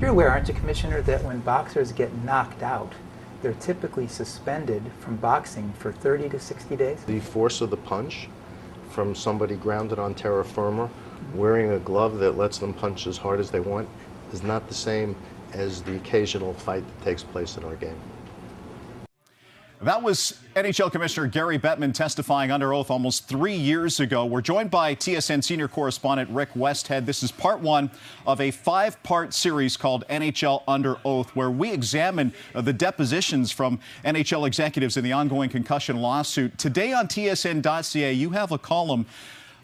You're aware, aren't you, Commissioner, that when boxers get knocked out, they're typically suspended from boxing for 30 to 60 days? The force of the punch from somebody grounded on terra firma, wearing a glove that lets them punch as hard as they want, is not the same as the occasional fight that takes place in our game. That was NHL Commissioner Gary Bettman testifying under oath almost 3 years ago. We're joined by TSN senior correspondent Rick Westhead. This is part one of a 5-part series called NHL Under Oath, where we examine the depositions from NHL executives in the ongoing concussion lawsuit. Today on TSN.ca, you have a column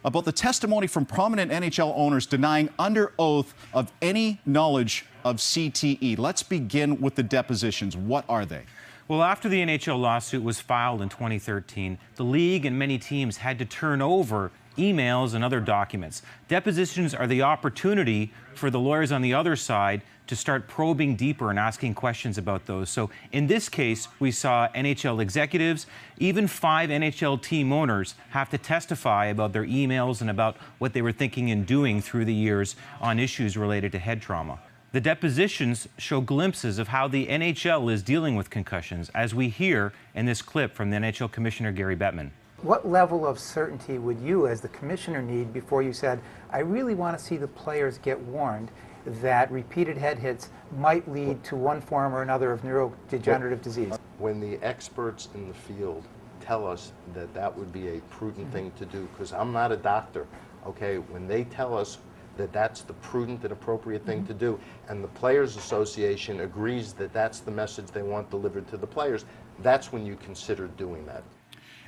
about the testimony from prominent NHL owners denying under oath of any knowledge of CTE. Let's begin with the depositions. What are they? Well, after the NHL lawsuit was filed in 2013, the league and many teams had to turn over emails and other documents. Depositions are the opportunity for the lawyers on the other side to start probing deeper and asking questions about those. So in this case, we saw NHL executives, even 5 NHL team owners have to testify about their emails and about what they were thinking and doing through the years on issues related to head trauma. The depositions show glimpses of how the NHL is dealing with concussions, as we hear in this clip from the NHL Commissioner Gary Bettman. What level of certainty would you as the commissioner need before you said, I really want to see the players get warned that repeated head hits might lead to one form or another of neurodegenerative disease? When the experts in the field tell us that that would be a prudent thing to do, because I'm not a doctor, okay, when they tell us that that's the prudent and appropriate thing to do, and the Players Association agrees that that's the message they want delivered to the players, that's when you consider doing that.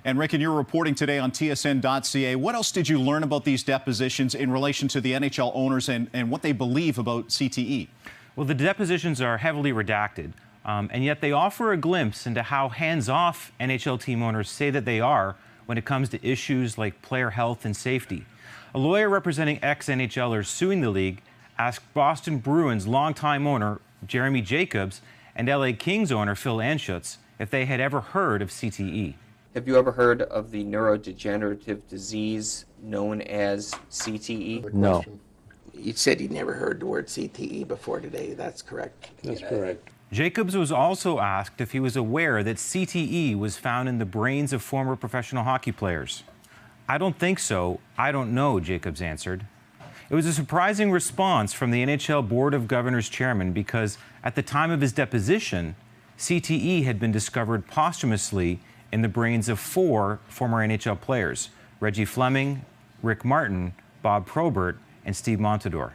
And Rick, in your reporting today on TSN.ca, what else did you learn about these depositions in relation to the NHL owners and what they believe about CTE? Well, the depositions are heavily redacted, and yet they offer a glimpse into how hands-off NHL team owners say that they are when it comes to issues like player health and safety. A lawyer representing ex-NHLers suing the league asked Boston Bruins longtime owner Jeremy Jacobs and LA Kings owner Phil Anschutz if they had ever heard of CTE. Have you ever heard of the neurodegenerative disease known as CTE? No. You said you never heard the word CTE before today. That's correct. That's correct. Jacobs was also asked if he was aware that CTE was found in the brains of former professional hockey players. I don't think so. I don't know, Jacobs answered. It was a surprising response from the NHL Board of Governors chairman because at the time of his deposition, CTE had been discovered posthumously in the brains of 4 former NHL players, Reggie Fleming, Rick Martin, Bob Probert, and Steve Montador.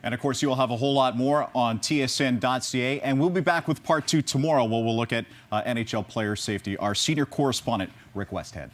And of course, you'll have a whole lot more on TSN.ca, and we'll be back with part 2 tomorrow where we'll look at NHL player safety. Our senior correspondent, Rick Westhead.